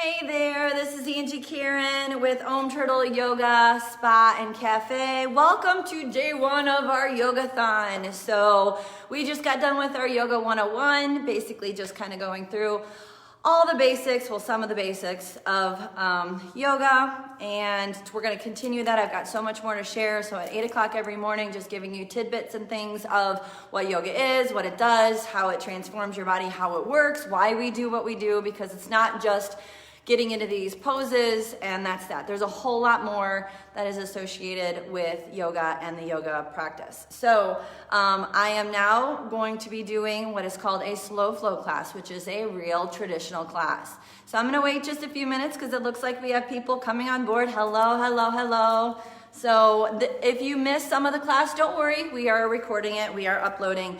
Hey there, this is Angie Karen with OmTurtle Yoga, Spa, and Cafe. Welcome to day one of our yogathon. So we just got done with our Yoga 101, basically just kind of going through all the basics, well, some of the basics of yoga, and we're going to continue that. I've got so much more to share. So at 8 o'clock every morning, just giving you tidbits and things of what yoga is, what it does, how it transforms your body, how it works, why we do what we do, because it's not just getting into these poses and that's that. There's a whole lot more that is associated with yoga and the yoga practice. So I am now going to be doing what is called a slow flow class, which is a real traditional class. So I'm gonna wait just a few minutes because it looks like we have people coming on board. Hello, hello, hello. So if you missed some of the class, don't worry, we are recording it, we are uploading.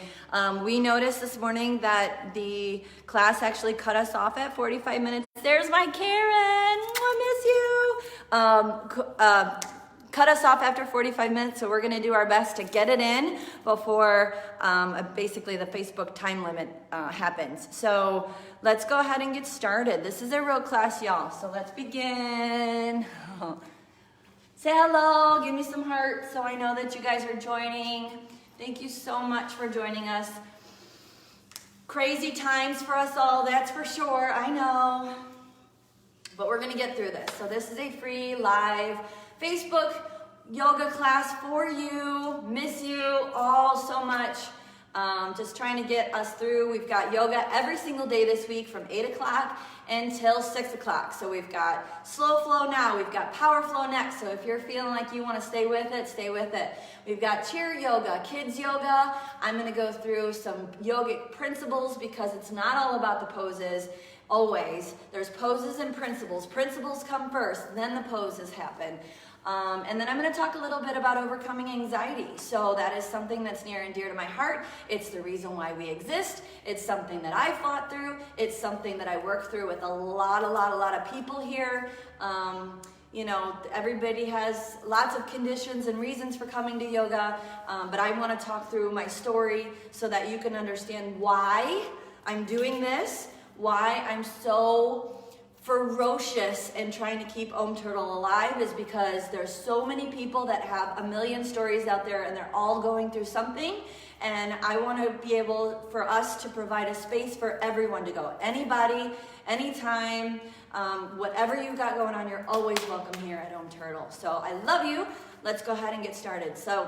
We noticed this morning that the class actually cut us off at 45 minutes. There's my Karen, I miss you. Cut us off after 45 minutes, so we're gonna do our best to get it in before basically the Facebook time limit happens. So let's go ahead and get started. This is a real class, y'all, so let's begin. Say hello, give me some hearts so I know that you guys are joining. Thank you so much for joining us. Crazy times for us all, that's for sure, I know. But we're gonna get through this. So this is a free live Facebook yoga class for you. Miss you all so much. Just trying to get us through. We've got yoga every single day this week from 8 o'clock until 6 o'clock. So we've got slow flow now, we've got power flow next. So if you're feeling like you want to stay with it, stay with it. We've got chair yoga, kids yoga. I'm going to go through some yogic principles because it's not all about the poses. Always. There's poses and principles. Principles come first, then the poses happen. And then I'm going to talk a little bit about overcoming anxiety. So that is something that's near and dear to my heart. It's the reason why we exist. It's something that I fought through. It's something that I work through with a lot of people here. You know, everybody has lots of conditions and reasons for coming to yoga, but I want to talk through my story so that you can understand why I'm doing this, why I'm so ferocious in trying to keep OmTurtle alive is because there's so many people that have a million stories out there and they're all going through something, and I want to be able for us to provide a space for everyone to go. Anybody, anytime, whatever you've got going on, you're always welcome here at OmTurtle. So I love you. Let's go ahead and get started. So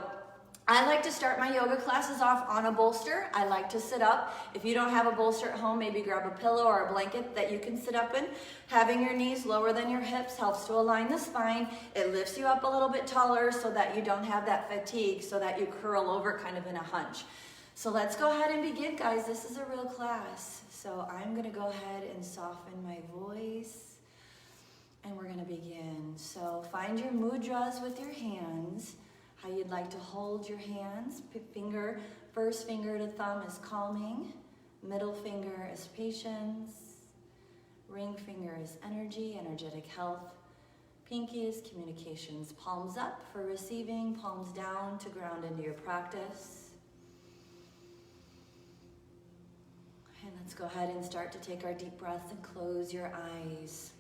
I like to start my yoga classes off on a bolster. I like to sit up. If you don't have a bolster at home, maybe grab a pillow or a blanket that you can sit up in. Having your knees lower than your hips helps to align the spine. It lifts you up a little bit taller so that you don't have that fatigue, so that you curl over kind of in a hunch. So let's go ahead and begin, guys. This is a real class. So I'm gonna go ahead and soften my voice and we're gonna begin. So find your mudras with your hands. How you'd like to hold your hands. First finger to thumb is calming. Middle finger is patience. Ring finger is energy, energetic health. Pinky is communications. Palms up for receiving, palms down to ground into your practice. And let's go ahead and start to take our deep breaths and close your eyes.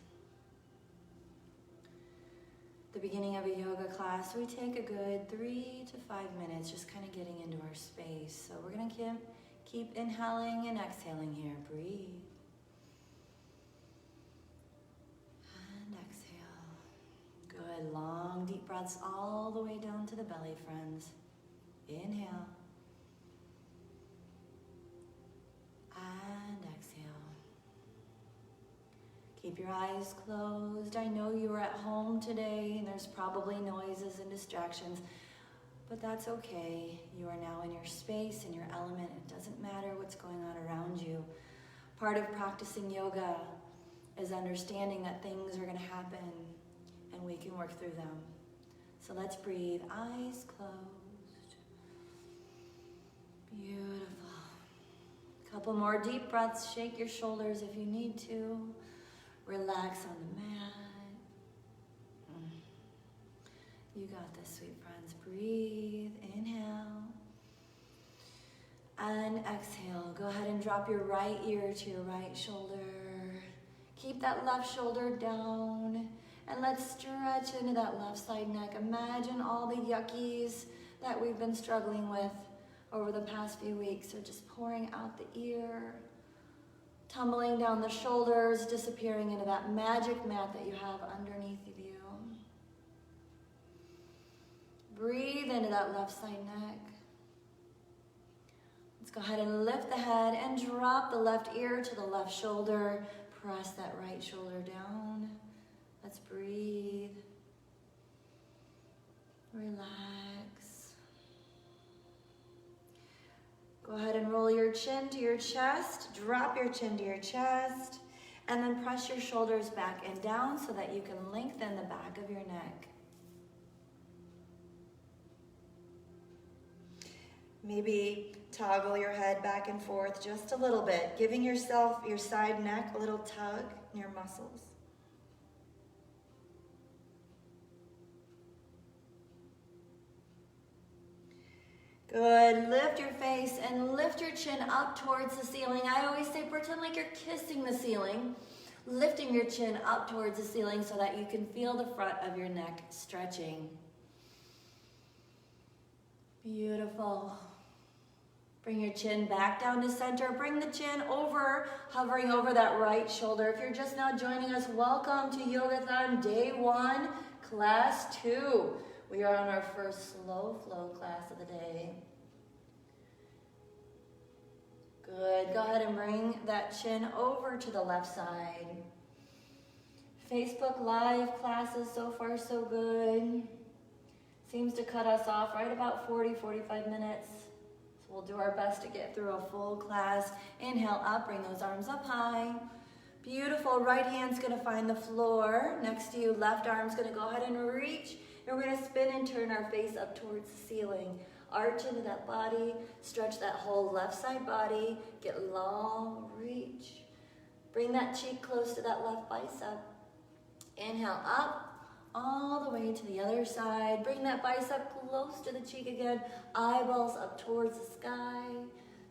The beginning of a yoga class, we take a good 3 to 5 minutes, just kind of getting into our space. So we're gonna keep inhaling and exhaling here. Breathe. And exhale. Good, long, deep breaths all the way down to the belly, friends. Inhale. And exhale. Keep your eyes closed. I know you are at home today and there's probably noises and distractions, but that's okay. You are now in your space, in your element. It doesn't matter what's going on around you. Part of practicing yoga is understanding that things are going to happen and we can work through them. So let's breathe, eyes closed. Beautiful. Couple more deep breaths. Shake your shoulders if you need to. Relax on the mat. You got this, sweet friends. Breathe, inhale. And exhale. Go ahead and drop your right ear to your right shoulder. Keep that left shoulder down. And let's stretch into that left side neck. Imagine all the yuckies that we've been struggling with over the past few weeks are just pouring out the ear, tumbling down the shoulders, disappearing into that magic mat that you have underneath of you. Breathe into that left side neck. Let's go ahead and lift the head and drop the left ear to the left shoulder. Press that right shoulder down. Let's breathe. Relax. Go ahead and roll your chin to your chest. Drop your chin to your chest. And then press your shoulders back and down so that you can lengthen the back of your neck. Maybe toggle your head back and forth just a little bit, giving yourself, your side neck, a little tug in your muscles. Good. Lift your face and lift your chin up towards the ceiling. I always say pretend like you're kissing the ceiling, lifting your chin up towards the ceiling so that you can feel the front of your neck stretching. Beautiful. Bring your chin back down to center. Bring the chin over, hovering over that right shoulder. If you're just now joining us, welcome to Yogathon Day 1, Class 2. We are on our first slow flow class of the day. Good. Go ahead and bring that chin over to the left side. Facebook Live classes, so far so good. Seems to cut us off right about 40-45 minutes. So we'll do our best to get through a full class. Inhale up, bring those arms up high. Beautiful. Right hand's going to find the floor next to you. Left arm's going to go ahead and reach. And we're going to spin and turn our face up towards the ceiling. Arch into that body. Stretch that whole left side body. Get long, reach. Bring that cheek close to that left bicep. Inhale up. All the way to the other side. Bring that bicep close to the cheek again. Eyeballs up towards the sky.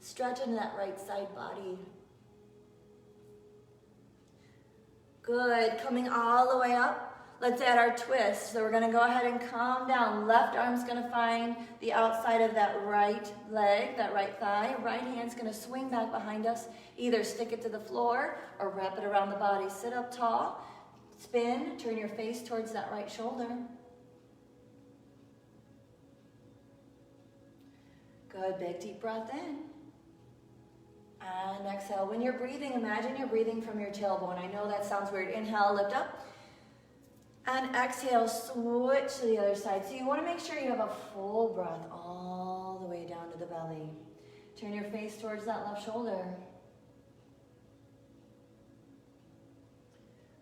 Stretch into that right side body. Good. Coming all the way up. Let's add our twist. So we're going to go ahead and calm down. Left arm's going to find the outside of that right leg, that right thigh. Right hand's going to swing back behind us. Either stick it to the floor or wrap it around the body. Sit up tall. Spin, turn your face towards that right shoulder. Good, big deep breath in. And exhale. When you're breathing, imagine you're breathing from your tailbone. I know that sounds weird. Inhale, lift up. And exhale, switch to the other side. So you want to make sure you have a full breath all the way down to the belly. Turn your face towards that left shoulder.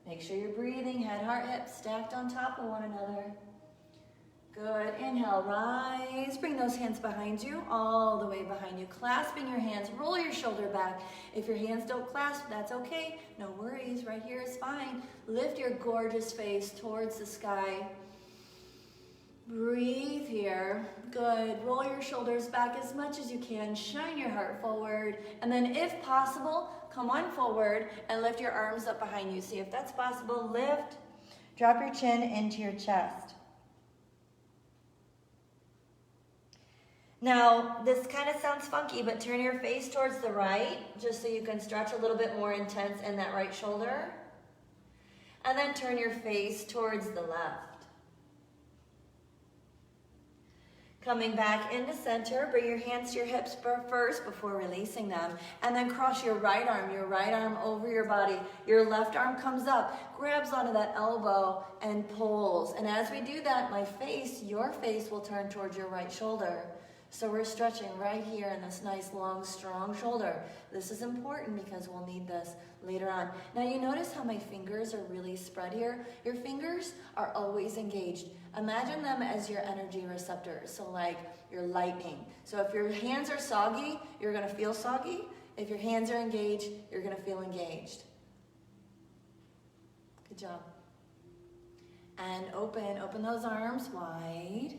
Make sure you're breathing, head, heart, hips stacked on top of one another. Good. Inhale, rise. Bring those hands behind you, all the way behind you. Clasping your hands, roll your shoulder back. If your hands don't clasp, that's okay. No worries, right here is fine. Lift your gorgeous face towards the sky. Breathe here. Good. Roll your shoulders back as much as you can. Shine your heart forward. And then if possible, come on forward and lift your arms up behind you. See if that's possible. Lift. Drop your chin into your chest. Now, this kind of sounds funky, but turn your face towards the right, just so you can stretch a little bit more intense in that right shoulder. And then turn your face towards the left. Coming back into center, bring your hands to your hips first before releasing them. And then cross your right arm over your body. Your left arm comes up, grabs onto that elbow and pulls. And as we do that, your face will turn towards your right shoulder. So we're stretching right here in this nice, long, strong shoulder. This is important because we'll need this later on. Now you notice how my fingers are really spread here? Your fingers are always engaged. Imagine them as your energy receptors, so like your lightning. So if your hands are soggy, you're gonna feel soggy. If your hands are engaged, you're gonna feel engaged. Good job. And open those arms wide.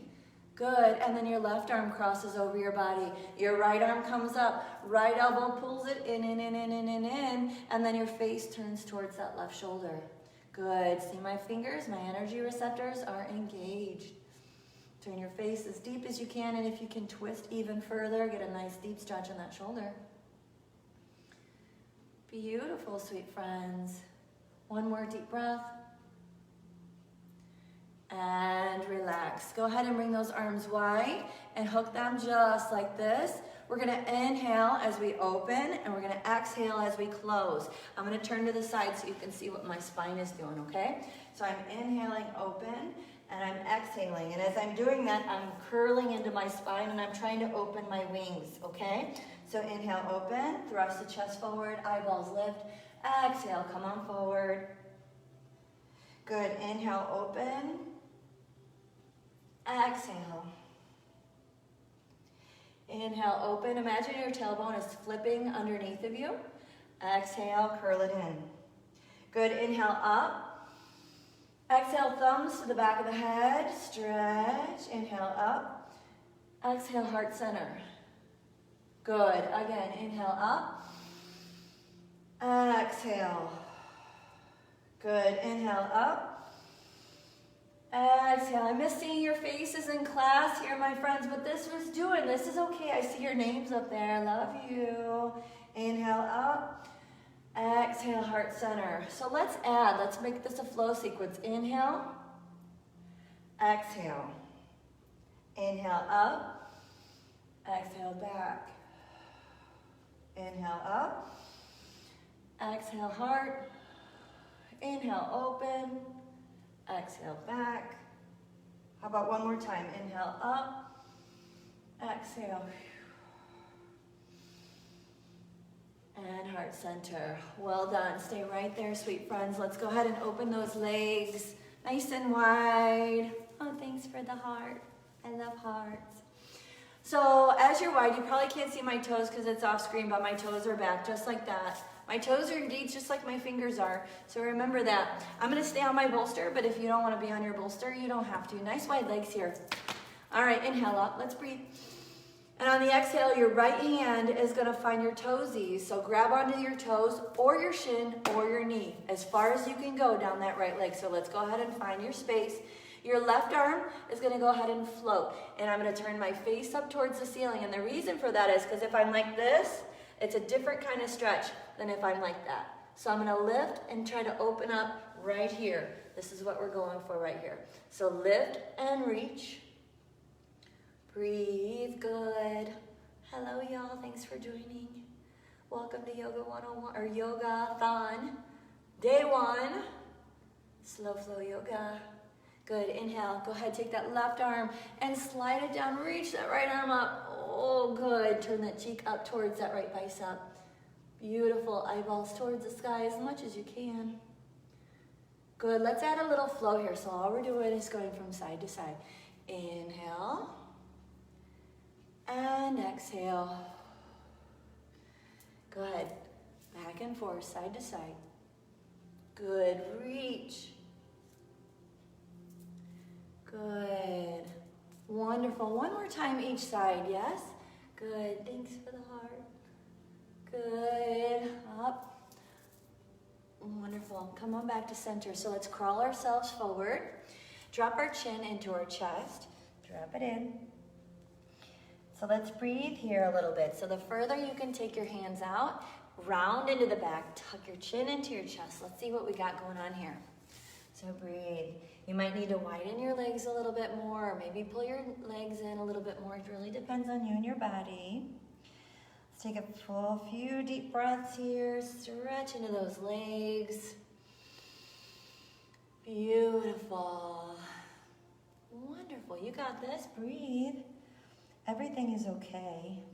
Good, and then your left arm crosses over your body. Your right arm comes up, right elbow pulls it in, and then your face turns towards that left shoulder. Good, see my fingers? My energy receptors are engaged. Turn your face as deep as you can, and if you can twist even further, get a nice deep stretch on that shoulder. Beautiful, sweet friends. One more deep breath. And relax. Go ahead and bring those arms wide and hook them just like this. We're gonna inhale as we open, and we're gonna exhale as we close. I'm gonna turn to the side so you can see what my spine is doing, okay? So I'm inhaling open, and I'm exhaling. And as I'm doing that, I'm curling into my spine, and I'm trying to open my wings, okay? So inhale, open, thrust the chest forward, eyeballs lift. Exhale, come on forward. Good, inhale, open. Exhale. Inhale, open. Imagine your tailbone is flipping underneath of you. Exhale, curl it in. Good, inhale, up. Exhale, thumbs to the back of the head. Stretch, inhale, up. Exhale, heart center. Good, again, inhale, up. Exhale. Good, inhale, up. Exhale. I miss seeing your faces in class here, my friends, but this is okay. I see your names up there. Love you. Inhale up. Exhale, heart center. So let's make this a flow sequence. Inhale. Exhale. Inhale up. Exhale back. Inhale up. Exhale, heart. Inhale, open. Exhale, back. How about one more time? Inhale, up. Exhale. And heart center. Well done. Stay right there, sweet friends. Let's go ahead and open those legs nice and wide. Oh, thanks for the heart. I love hearts. So as you're wide, you probably can't see my toes because it's off screen, but my toes are back just like that. My toes are indeed just like my fingers are, so remember that. I'm gonna stay on my bolster, but if you don't wanna be on your bolster, you don't have to. Nice wide legs here. All right, inhale up, let's breathe. And on the exhale, your right hand is gonna find your toesies, so grab onto your toes or your shin or your knee, as far as you can go down that right leg. So let's go ahead and find your space. Your left arm is gonna go ahead and float, and I'm gonna turn my face up towards the ceiling, and the reason for that is because if I'm like this, it's a different kind of stretch than if I'm like that. So I'm gonna lift and try to open up right here. This is what we're going for right here. So lift and reach. Breathe, good. Hello y'all, thanks for joining. Welcome to Yoga 101, or Yoga-thon. Day 1, slow flow yoga. Good, inhale, go ahead, take that left arm and slide it down, reach that right arm up. Oh, good, turn that cheek up towards that right bicep. Beautiful, eyeballs towards the sky as much as you can. Good, let's add a little flow here. So all we're doing is going from side to side. Inhale, and exhale. Go ahead, back and forth, side to side. Good, reach. Good. Wonderful. One more time each side, yes? Good. Thanks for the heart. Good. Up. Wonderful. Come on back to center. So let's crawl ourselves forward. Drop our chin into our chest. Drop it in. So let's breathe here a little bit. So the further you can take your hands out, round into the back, tuck your chin into your chest. Let's see what we got going on here. So breathe. You might need to widen your legs a little bit more, or maybe pull your legs in a little bit more. It really depends on you and your body. Let's take a full few deep breaths here. Stretch into those legs. Beautiful. Wonderful. You got this. Breathe. Everything is okay.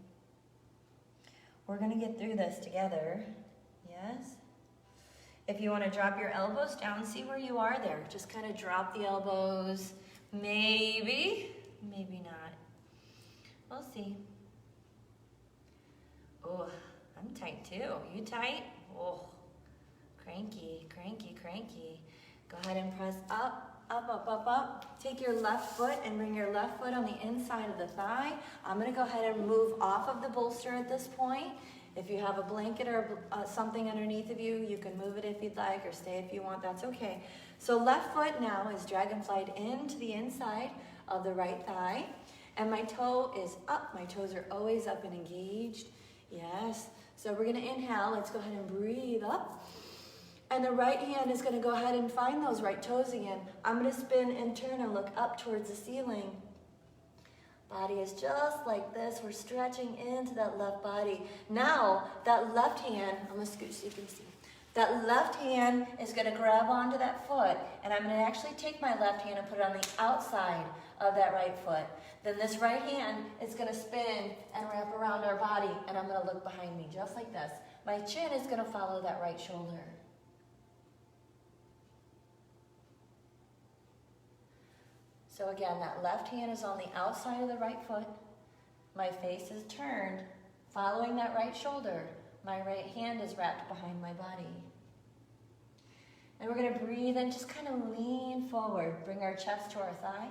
We're going to get through this together. Yes? If you want to drop your elbows down, see where you are there. Just kind of drop the elbows. Maybe, maybe not. We'll see. Oh, I'm tight too. You tight? Oh, cranky, cranky, cranky. Go ahead and press up up, up, up, up. Take your left foot and bring your left foot on the inside of the thigh. I'm gonna go ahead and move off of the bolster at this point. If you have a blanket or something underneath of you, you can move it if you'd like or stay if you want, that's okay. So left foot now is dragonflied into the inside of the right thigh. And my toe is up. My toes are always up and engaged. Yes. So we're gonna inhale. Let's go ahead and breathe up. And the right hand is gonna go ahead and find those right toes again. I'm gonna spin and turn and look up towards the ceiling. Body is just like this. We're stretching into that left body. Now, that left hand, I'm gonna scoot so you can see. That left hand is gonna grab onto that foot, and I'm gonna actually take my left hand and put it on the outside of that right foot. Then this right hand is gonna spin and wrap around our body, and I'm gonna look behind me, just like this. My chin is gonna follow that right shoulder. So again, that left hand is on the outside of the right foot. My face is turned, following that right shoulder. My right hand is wrapped behind my body. And we're gonna breathe and just kind of lean forward. Bring our chest to our thigh.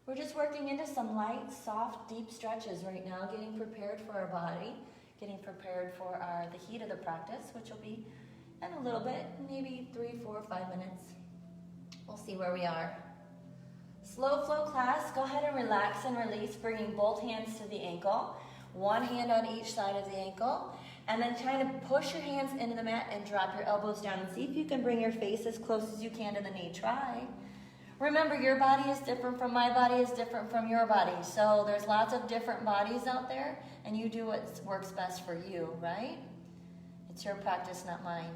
We're just working into some light, soft, deep stretches right now, getting prepared for our body, getting prepared for the heat of the practice, which will be in a little bit, maybe 3, 4, 5 minutes. We'll see where we are. Slow flow class, go ahead and relax and release, bringing both hands to the ankle, one hand on each side of the ankle, and then try to push your hands into the mat and drop your elbows down and see if you can bring your face as close as you can to the knee. Try. Remember, your body is different from my body is different from your body. So there's lots of different bodies out there, and you do what works best for you, right? It's your practice, not mine.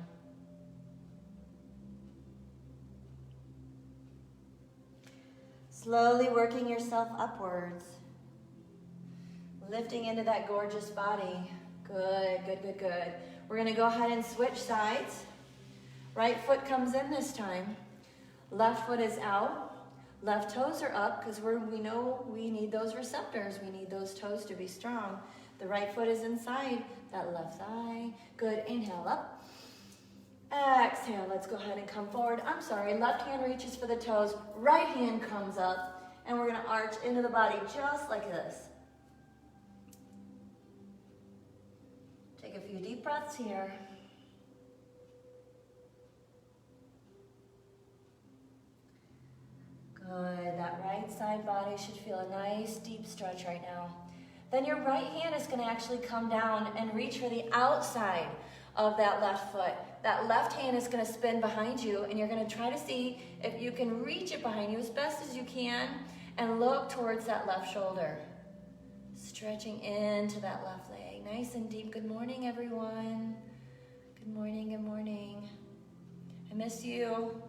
Slowly working yourself upwards. Lifting into that gorgeous body. Good, good, good, good. We're gonna go ahead and switch sides. Right foot comes in this time. Left foot is out. Left toes are up because we know we need those receptors. We need those toes to be strong. The right foot is inside that left thigh. Good, inhale up. Exhale, let's go ahead and come forward. I'm sorry, left hand reaches for the toes, right hand comes up, and we're gonna arch into the body just like this. Take a few deep breaths here. Good, that right side body should feel a nice deep stretch right now. Then your right hand is gonna actually come down and reach for the outside of that left foot. That left hand is gonna spin behind you, and you're gonna try to see if you can reach it behind you as best as you can and look towards that left shoulder. Stretching into that left leg, nice and deep. Good morning, everyone. Good morning, good morning. I miss you.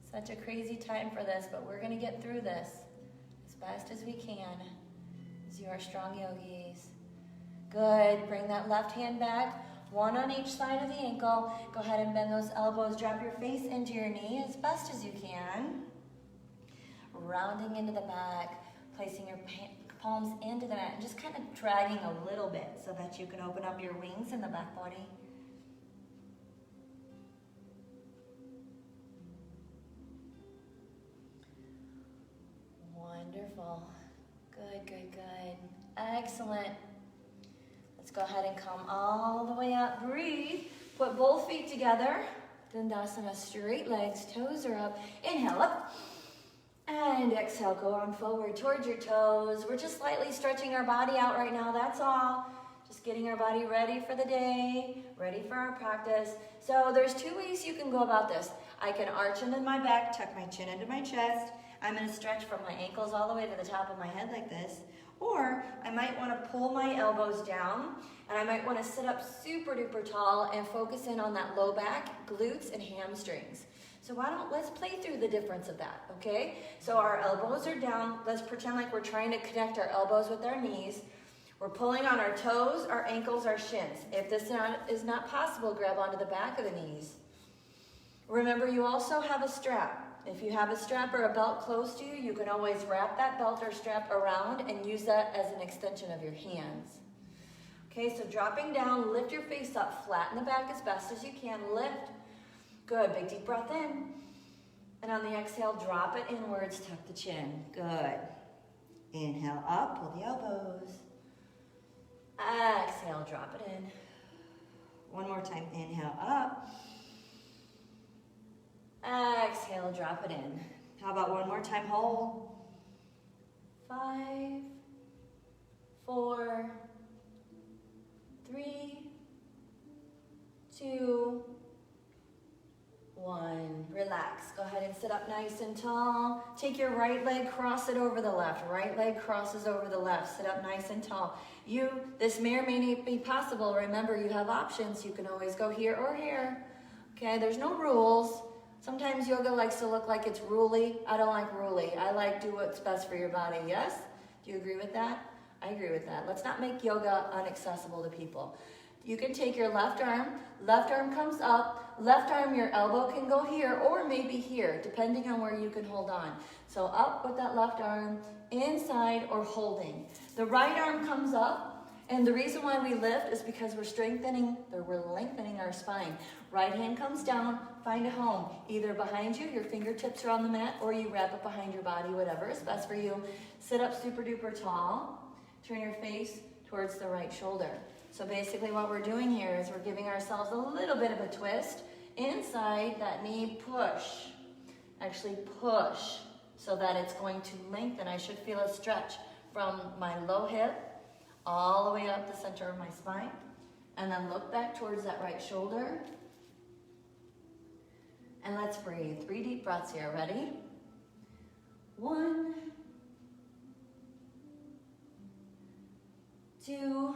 Such a crazy time for this, but we're gonna get through this as best as we can, as you are strong yogis. Good, bring that left hand back, one on each side of the ankle. Go ahead and bend those elbows, drop your face into your knee as best as you can. Rounding into the back, placing your palms into the mat, and just kind of dragging a little bit so that you can open up your wings in the back body. Wonderful. Good, good, good. Excellent. Let's go ahead and come all the way up. Breathe. Put both feet together. Dandasana, straight legs, toes are up. Inhale up. And exhale, go on forward towards your toes. We're just slightly stretching our body out right now, that's all. Just getting our body ready for the day, ready for our practice. So there's two ways you can go about this. I can arch into my back, tuck my chin into my chest. I'm gonna stretch from my ankles all the way to the top of my head like this. Or I might wanna pull my elbows down, and I might wanna sit up super duper tall and focus in on that low back, glutes, and hamstrings. So let's play through the difference of that, okay? So our elbows are down. Let's pretend like we're trying to connect our elbows with our knees. We're pulling on our toes, our ankles, our shins. If this is not possible, grab onto the back of the knees. Remember, you also have a strap. If you have a strap or a belt close to you, you can always wrap that belt or strap around and use that as an extension of your hands. Okay, so dropping down, lift your face up, flatten the back as best as you can, lift. Good, big deep breath in. And on the exhale, drop it inwards, tuck the chin. Good. Inhale up, pull the elbows. Exhale, drop it in. One more time, inhale up. Exhale, drop it in. How about one more time, hold. 5, 4, 3, 2, 1. Relax. Go ahead and sit up nice and tall. Take your right leg, cross it over the left. Right leg crosses over the left. Sit up nice and tall. This may or may not be possible. Remember, you have options. You can always go here or here. Okay, there's no rules. Sometimes yoga likes to look like it's ruly. I don't like ruly. I like do what's best for your body. Yes? Do you agree with that? I agree with that. Let's not make yoga inaccessible to people. You can take your left arm comes up, left arm, your elbow can go here or maybe here, depending on where you can hold on. So up with that left arm, inside or holding. The right arm comes up, and the reason why we lift is because we're lengthening our spine. Right hand comes down, find a home. Either behind you, your fingertips are on the mat, or you wrap it behind your body, whatever is best for you. Sit up super duper tall, turn your face towards the right shoulder. So basically what we're doing here is we're giving ourselves a little bit of a twist. Inside that knee, push. Actually push so that it's going to lengthen. I should feel a stretch from my low hip all the way up the center of my spine. And then look back towards that right shoulder. And let's breathe. 3 deep breaths here. Ready? 1, 2,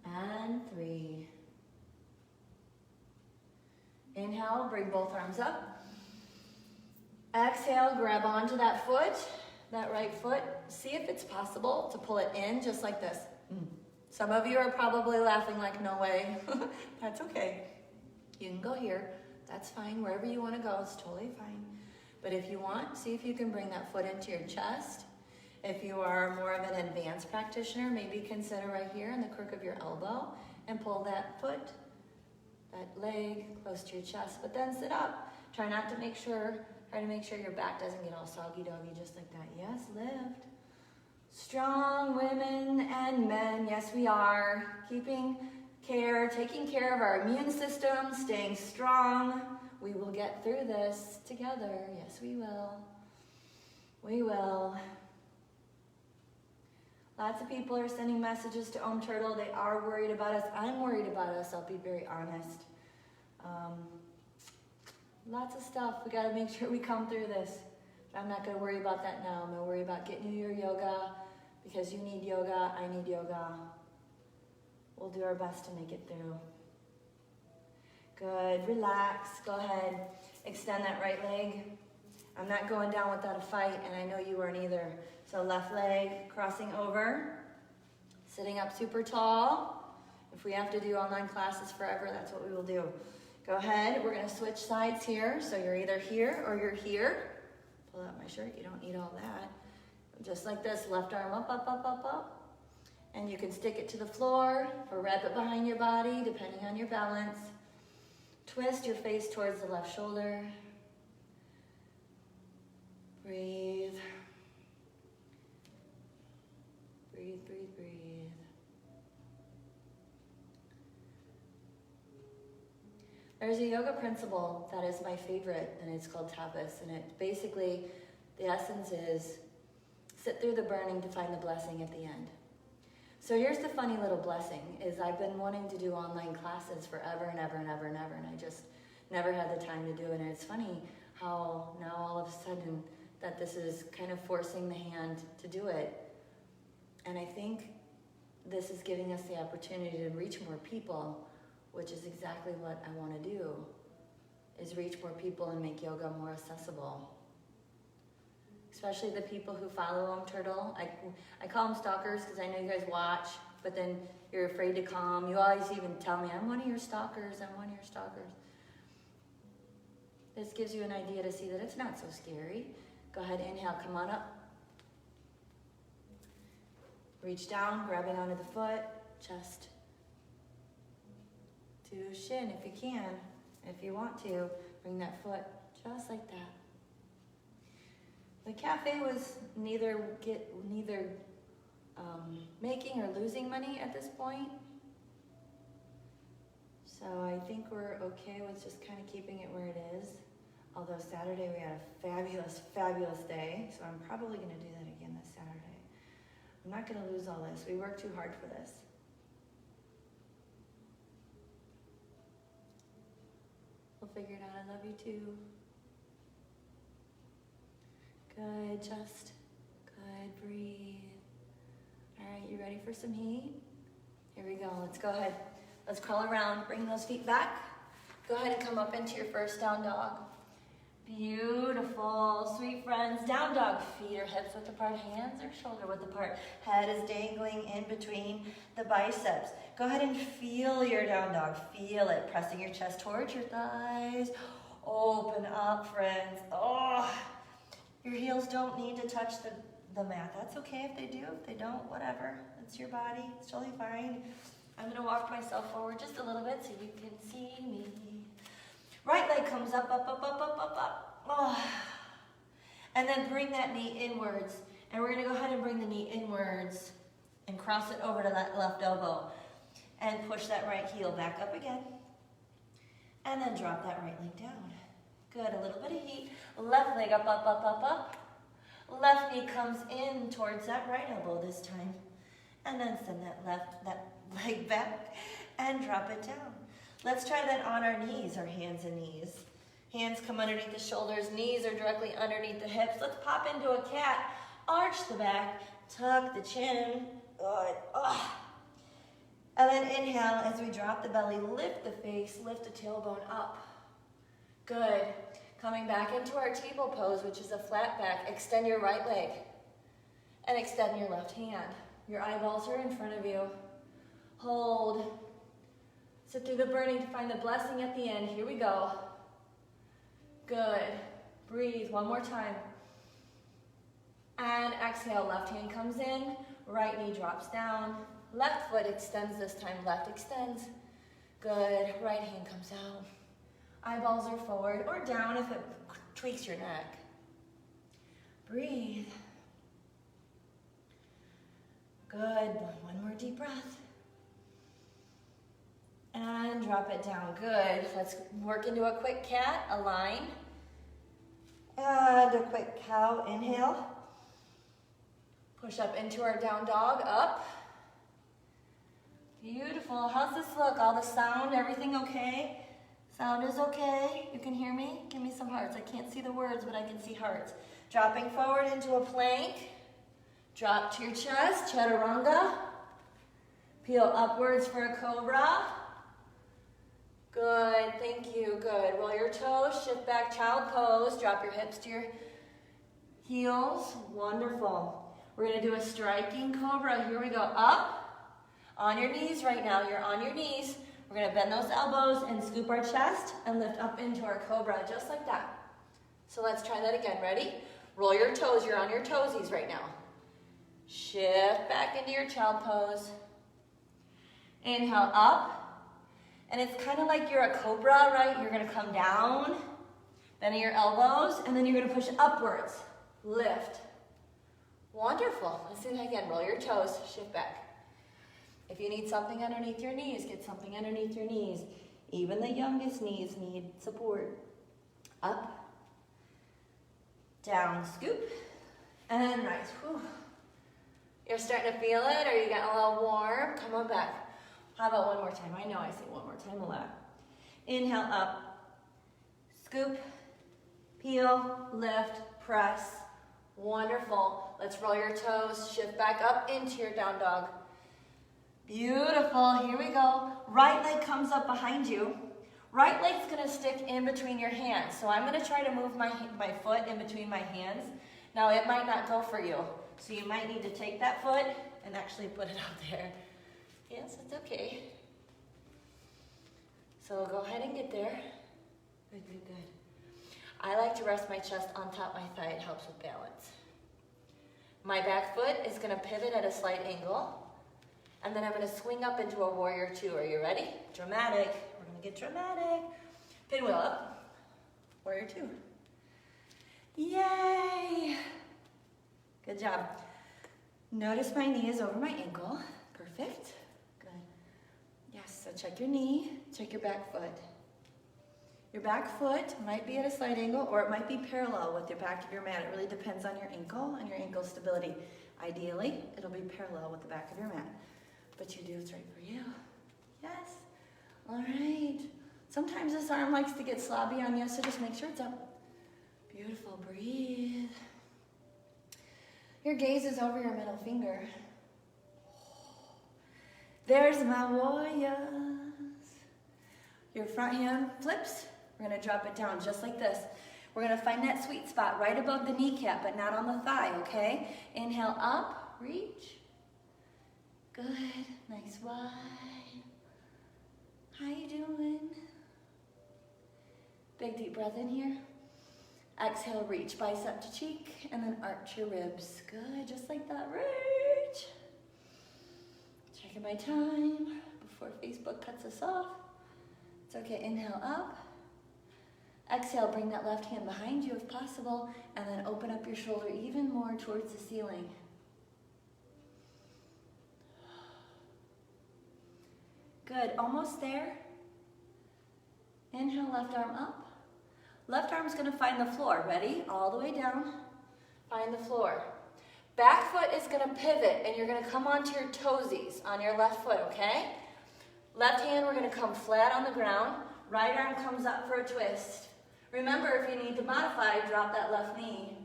and 3. Inhale, bring both arms up. Exhale, grab onto that foot, that right foot. See if it's possible to pull it in just like this. Some of you are probably laughing like, no way. That's okay. You can go here. That's fine. Wherever you want to go, it's totally fine. But if you want, see if you can bring that foot into your chest. If you are more of an advanced practitioner, maybe consider right here in the crook of your elbow and pull that foot, that leg close to your chest, but then sit up. Try to make sure your back doesn't get all soggy doggy just like that. Yes, lift. Strong women and men, yes we are. Taking care of our immune system, staying strong. We will get through this together. Yes, we will. We will. Lots of people are sending messages to OmTurtle. They are worried about us. I'm worried about us, I'll be very honest. Lots of stuff. We got to make sure we come through this. But I'm not going to worry about that now. I'm going to worry about getting you your yoga because you need yoga. I need yoga. We'll do our best to make it through. Good. Relax. Go ahead. Extend that right leg. I'm not going down without a fight, and I know you aren't either. So left leg crossing over, sitting up super tall. If we have to do online classes forever, that's what we will do. Go ahead, we're gonna switch sides here. So you're either here or you're here. Pull out my shirt, you don't need all that. Just like this, left arm up, up, up, up, up. And you can stick it to the floor or wrap it behind your body, depending on your balance. Twist your face towards the left shoulder. Breathe. Breathe, breathe, breathe. There's a yoga principle that is my favorite, and it's called tapas. And it basically, the essence is, sit through the burning to find the blessing at the end. So here's the funny little blessing, is I've been wanting to do online classes forever and ever and ever and ever, and I just never had the time to do it. And it's funny how now all of a sudden that this is kind of forcing the hand to do it. And I think this is giving us the opportunity to reach more people, which is exactly what I want to do, is reach more people and make yoga more accessible. Especially the people who follow OmTurtle. I call them stalkers because I know you guys watch, but then you're afraid to come. You always even tell me, I'm one of your stalkers, I'm one of your stalkers. This gives you an idea to see that it's not so scary. Go ahead, inhale, come on up. Reach down, grabbing onto the foot, chest to shin if you can. If you want to, bring that foot just like that. The cafe was neither making or losing money at this point. So I think we're okay with just kind of keeping it where it is. Although Saturday we had a fabulous, fabulous day. So I'm probably gonna do that again this Saturday. I'm not gonna lose all this. We worked too hard for this. We'll figure it out. I love you too. Good, just good, breathe. All right, you ready for some heat? Here we go, let's go ahead. Let's crawl around, bring those feet back. Go ahead and come up into your first down dog. Beautiful, sweet friends. Down dog, feet or hips width apart, hands or shoulder width apart. Head is dangling in between the biceps. Go ahead and feel your down dog, feel it. Pressing your chest towards your thighs. Open up, friends. Oh, your heels don't need to touch the mat. That's okay if they do, if they don't, whatever. It's your body, it's totally fine. I'm gonna walk myself forward just a little bit so you can see me. Right leg comes up, up, up, up, up, up, up. Oh. And then bring that knee inwards. And we're gonna go ahead and bring the knee inwards and cross it over to that left elbow. And push that right heel back up again. And then drop that right leg down. Good, a little bit of heat. Left leg up, up, up, up, up. Left knee comes in towards that right elbow this time. And then send that leg back and drop it down. Let's try that on our knees, our hands and knees. Hands come underneath the shoulders, knees are directly underneath the hips. Let's pop into a cat, arch the back, tuck the chin. Good. Oh. And then inhale as we drop the belly, lift the face, lift the tailbone up. Good. Coming back into our table pose, which is a flat back. Extend your right leg and extend your left hand. Your eyeballs are in front of you. Hold. Sit through the burning to find the blessing at the end. Here we go. Good. Breathe one more time. And exhale, left hand comes in, right knee drops down. Left foot extends this time, left extends. Good, right hand comes out. Eyeballs are forward or down if it tweaks your neck. Breathe. Good, one more deep breath. And drop it down, good. Let's work into a quick cat, align. And a quick cow, inhale. Push up into our down dog, up. Beautiful, how's this look? All the sound, everything okay? Sound is okay, you can hear me? Give me some hearts, I can't see the words, but I can see hearts. Dropping forward into a plank. Drop to your chest, chaturanga. Peel upwards for a cobra. Good, thank you, good. Roll your toes, shift back, child pose. Drop your hips to your heels, wonderful. We're gonna do a striking cobra. Here we go, up. On your knees right now, you're on your knees. We're gonna bend those elbows and scoop our chest and lift up into our cobra, just like that. So let's try that again, ready? Roll your toes, you're on your toesies right now. Shift back into your child pose. Inhale up. And it's kind of like you're a cobra, right? You're gonna come down, bending your elbows, and then you're gonna push upwards. Lift. Wonderful. Let's do that again. Roll your toes, shift back. If you need something underneath your knees, get something underneath your knees. Even the youngest knees need support. Up, down, scoop, and rise. Whew. You're starting to feel it, or you getting a little warm? Come on back. How about one more time? I know I say one more time a lot. Inhale up, scoop, peel, lift, press. Wonderful. Let's roll your toes, shift back up into your down dog. Beautiful, here we go. Right leg comes up behind you. Right leg's gonna stick in between your hands. So I'm gonna try to move my foot in between my hands. Now it might not go for you. So you might need to take that foot and actually put it out there. Yes, it's okay. So go ahead and get there. Good, good, good. I like to rest my chest on top of my thigh. It helps with balance. My back foot is gonna pivot at a slight angle, and then I'm gonna swing up into a warrior two. Are you ready? Dramatic. We're gonna get dramatic. Pinwheel up, warrior two. Yay! Good job. Notice my knee is over my ankle. Perfect. Good. Yes, so check your knee, check your back foot. Your back foot might be at a slight angle or it might be parallel with your back of your mat. It really depends on your ankle and your ankle stability. Ideally, it'll be parallel with the back of your mat. But you do what's right for you. Yes. All right. Sometimes this arm likes to get slobby on you, so just make sure it's up. Beautiful. Breathe. Your gaze is over your middle finger. There's my warriors. Your front hand flips. We're gonna drop it down just like this. We're gonna find that sweet spot right above the kneecap, but not on the thigh, okay? Inhale up, reach. Good, nice wide. How you doing? Big deep breath in here. Exhale, reach bicep to cheek, and then arch your ribs. Good, just like that, reach. Checking my time before Facebook cuts us off. It's okay, inhale up. Exhale, bring that left hand behind you if possible, and then open up your shoulder even more towards the ceiling. Good, almost there. Inhale, left arm up. Left arm's gonna find the floor. Ready? All the way down. Find the floor. Back foot is gonna pivot, and you're gonna come onto your toesies on your left foot, okay? Left hand, we're gonna come flat on the ground. Right arm comes up for a twist. Remember, if you need to modify, drop that left knee.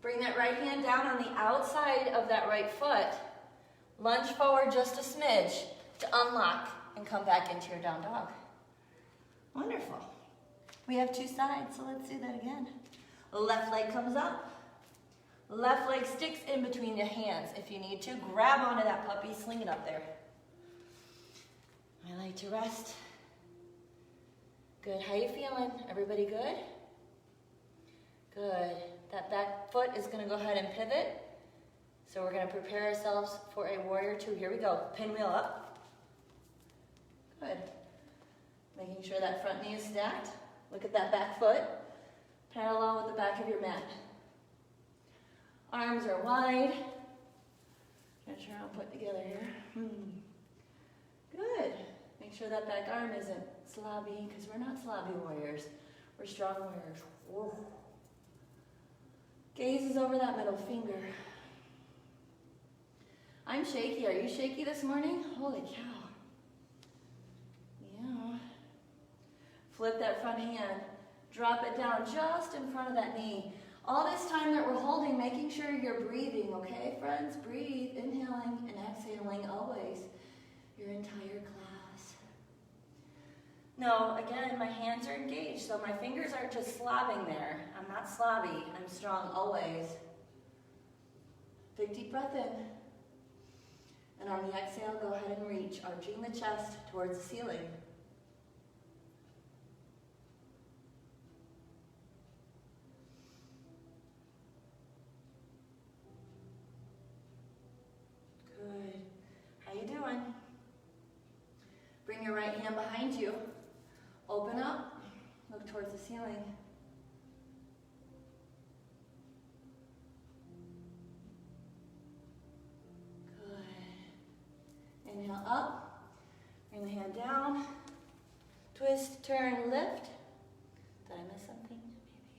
Bring that right hand down on the outside of that right foot. Lunge forward just a smidge to unlock and come back into your down dog. Wonderful. We have two sides, so let's do that again. Left leg comes up. Left leg sticks in between your hands. If you need to, grab onto that puppy, sling it up there. I like to rest. Good, how you feeling? Everybody good? Good. That back foot is gonna go ahead and pivot. So we're gonna prepare ourselves for a warrior two. Here we go, pinwheel up. Good. Making sure that front knee is stacked. Look at that back foot, parallel with the back of your mat. Arms are wide. Make sure I'm put together here. Good. Make sure that back arm isn't slobby, because we're not slobby warriors. We're strong warriors. Whoa. Gaze is over that middle finger. I'm shaky. Are you shaky this morning? Holy cow. Yeah. Flip that front hand. Drop it down just in front of that knee. All this time that we're holding, making sure you're breathing, okay, friends? Breathe, inhaling and exhaling always. Your entire class. No, again, my hands are engaged, so my fingers aren't just slobbing there. I'm not slobby. I'm strong always. Big deep breath in. And on the exhale, go ahead and reach, arching the chest towards the ceiling. Good. How you doing? Bring your right hand behind you. Open up, look towards the ceiling. Good. Inhale up, bring the hand down, twist, turn, lift. Did I miss something? Maybe.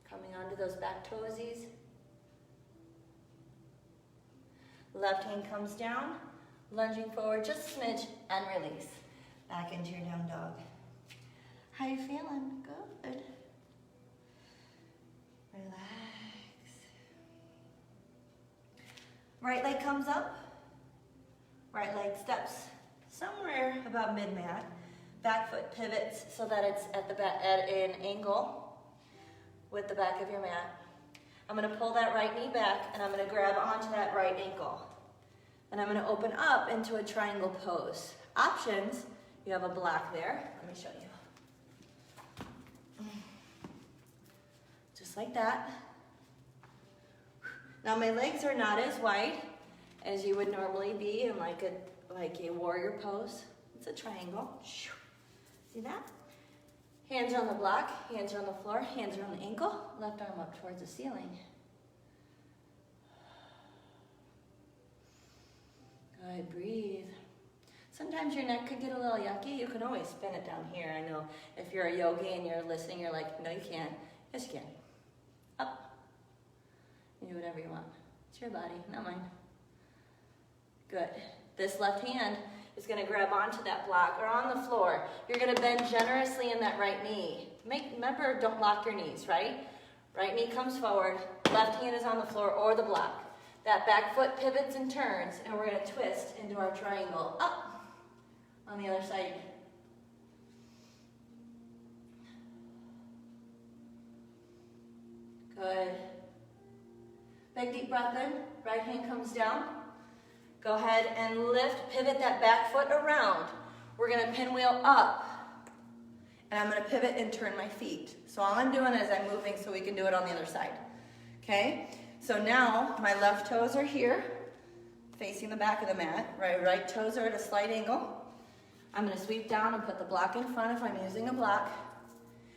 Coming onto those back toesies. Left hand comes down, lunging forward just a smidge and release. Back into your down dog. How you feeling? Good. Relax. Right leg comes up. Right leg steps somewhere about mid-mat. Back foot pivots so that it's at the back, at an angle with the back of your mat. I'm gonna pull that right knee back and I'm gonna grab onto that right ankle. And I'm gonna open up into a triangle pose. Options, you have a block there. Let me show you. like that. Now my legs are not as wide as you would normally be in like a warrior pose. It's a triangle. See that? Hands are on the block, hands are on the floor, hands are on the ankle, left arm up towards the ceiling. Good, breathe. Sometimes your neck could get a little yucky. You can always spin it down here. I know if you're a yogi and you're listening, you're like, no, you can't. Yes, you can. Up. You do whatever you want. It's your body, not mine. Good. This left hand is going to grab onto that block or on the floor. You're going to bend generously in that right knee. Remember, don't lock your knees, right? Right knee comes forward. Left hand is on the floor or the block. That back foot pivots and turns, and we're going to twist into our triangle. Up on the other side. Good. Big deep breath in. Right hand comes down. Go ahead and lift, pivot that back foot around. We're going to pinwheel up. And I'm going to pivot and turn my feet. So all I'm doing is I'm moving so we can do it on the other side. Okay? So now my left toes are here, facing the back of the mat. Right toes are at a slight angle. I'm going to sweep down and put the block in front if I'm using a block.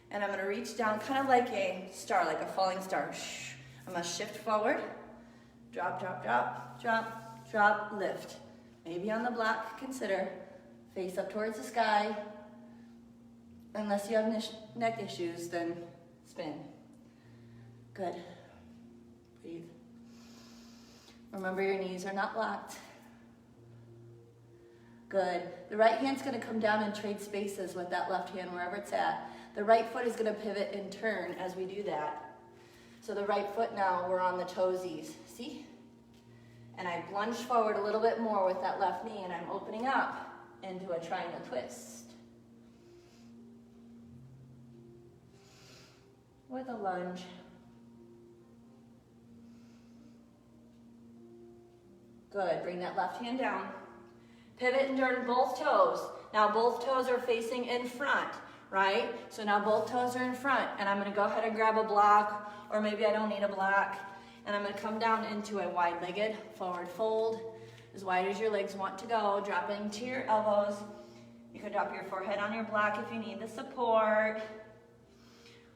And I'm going to reach down kind of like a star, like a falling star. I'm going to shift forward. Drop, drop, drop, drop, drop, lift. Maybe on the block, consider face up towards the sky. Unless you have neck issues, then spin. Good. Breathe. Remember your knees are not locked. Good. The right hand's going to come down and trade spaces with that left hand wherever it's at. The right foot is going to pivot and turn as we do that. So the right foot now, we're on the toesies. See? And I plunge forward a little bit more with that left knee, and I'm opening up into a triangle twist. With a lunge. Good. Bring that left hand down. Pivot and turn both toes. Now both toes are facing in front, right? So now both toes are in front, and I'm going to go ahead and grab a block, or maybe I don't need a block, and I'm going to come down into a wide-legged forward fold, as wide as your legs want to go, dropping to your elbows. You can drop your forehead on your block if you need the support,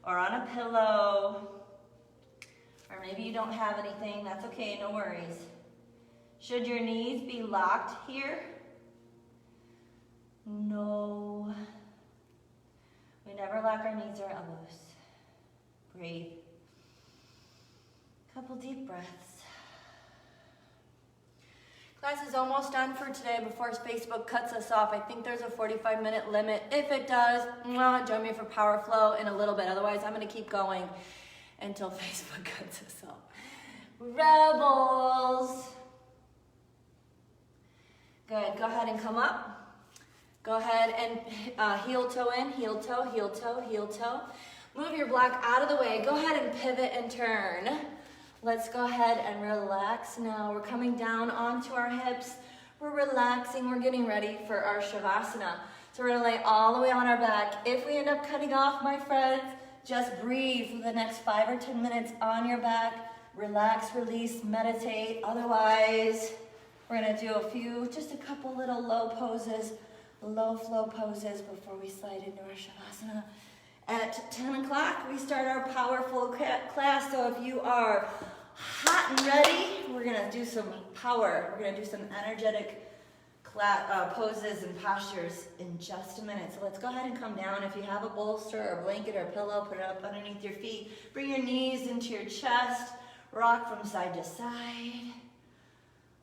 or on a pillow, or maybe you don't have anything. That's okay, no worries. Should your knees be locked here? No. We never lock our knees or elbows. Breathe. Couple deep breaths. Class is almost done for today before Facebook cuts us off. I think there's a 45-minute limit. If it does, join me for Power Flow in a little bit. Otherwise, I'm going to keep going until Facebook cuts us off. Rebels. Good. Go ahead and come up. Go ahead and heel toe in, heel toe, heel toe, heel toe. Move your block out of the way. Go ahead and pivot and turn. Let's go ahead and relax now. We're coming down onto our hips. We're relaxing. We're getting ready for our Shavasana. So we're going to lay all the way on our back. If we end up cutting off, my friends, just breathe for the next 5 or 10 minutes on your back. Relax, release, meditate. Otherwise, we're going to do just a couple little low poses, low flow poses before we slide into our Shavasana. At 10 o'clock, we start our powerful class. So if you are hot and ready, we're going to do some power. We're going to do some energetic poses and postures in just a minute. So let's go ahead and come down. If you have a bolster or a blanket or a pillow, put it up underneath your feet. Bring your knees into your chest. Rock from side to side.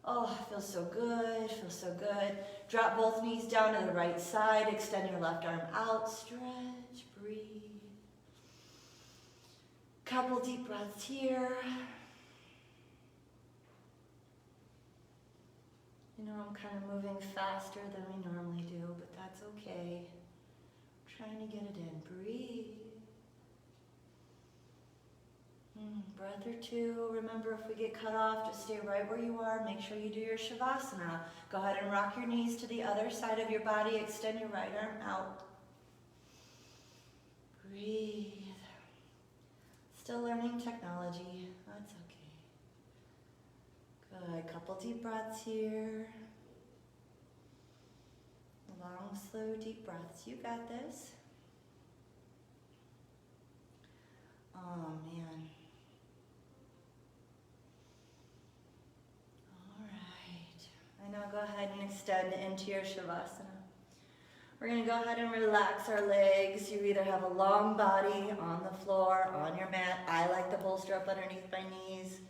Oh, feels so good, feels so good. Drop both knees down to the right side. Extend your left arm out. Stretch, breathe. Couple deep breaths here. You know, I'm kind of moving faster than we normally do, but that's okay. Trying to get it in. Breathe. Breath or two. Remember, if we get cut off, just stay right where you are. Make sure you do your Shavasana. Go ahead and rock your knees to the other side of your body. Extend your right arm out. Breathe. Still learning technology. That's okay. Good. Couple deep breaths here. Long, slow, deep breaths. You got this. Oh, man. All right. And now go ahead and extend into your Shavasana. We're going to go ahead and relax our legs. You either have a long body on the floor, on your mat. I like the bolster up underneath my knees.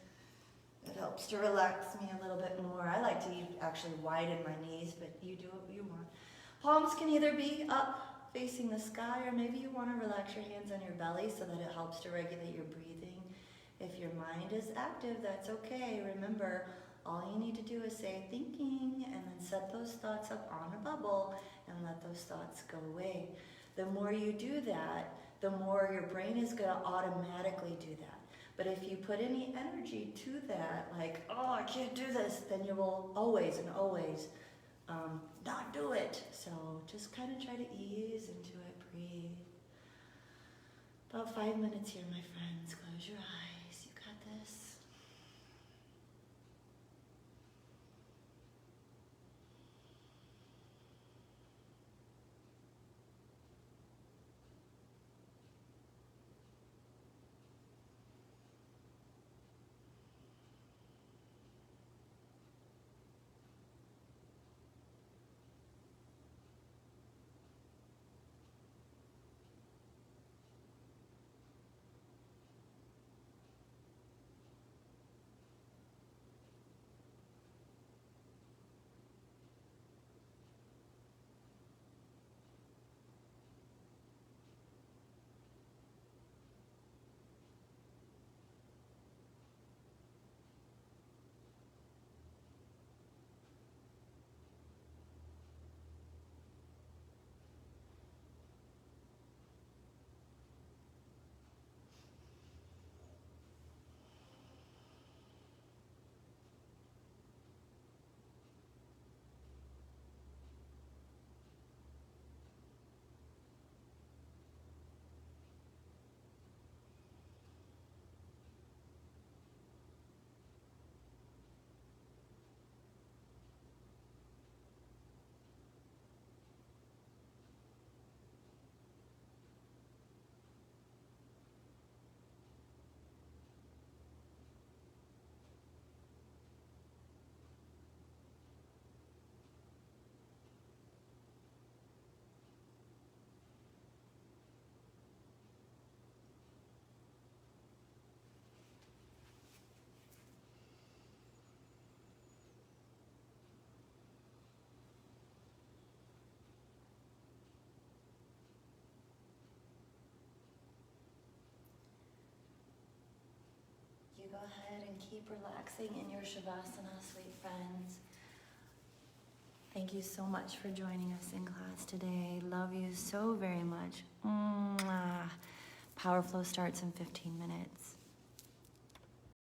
It helps to relax me a little bit more. I like to actually widen my knees, but you do what you want. Palms can either be up facing the sky, or maybe you want to relax your hands on your belly so that it helps to regulate your breathing. If your mind is active, that's okay. Remember, all you need to do is say thinking and then set those thoughts up on a bubble and let those thoughts go away. The more you do that, the more your brain is going to automatically do that. But if you put any energy to that, like, oh, I can't do this, then you will always and always not do it. So just kind of try to ease into it, breathe. About 5 minutes here, my friends. Close your eyes. You got this. Go ahead and keep relaxing in your Shavasana, sweet friends. Thank you so much for joining us in class today. Love you so very much. Mwah. Power flow starts in 15 minutes.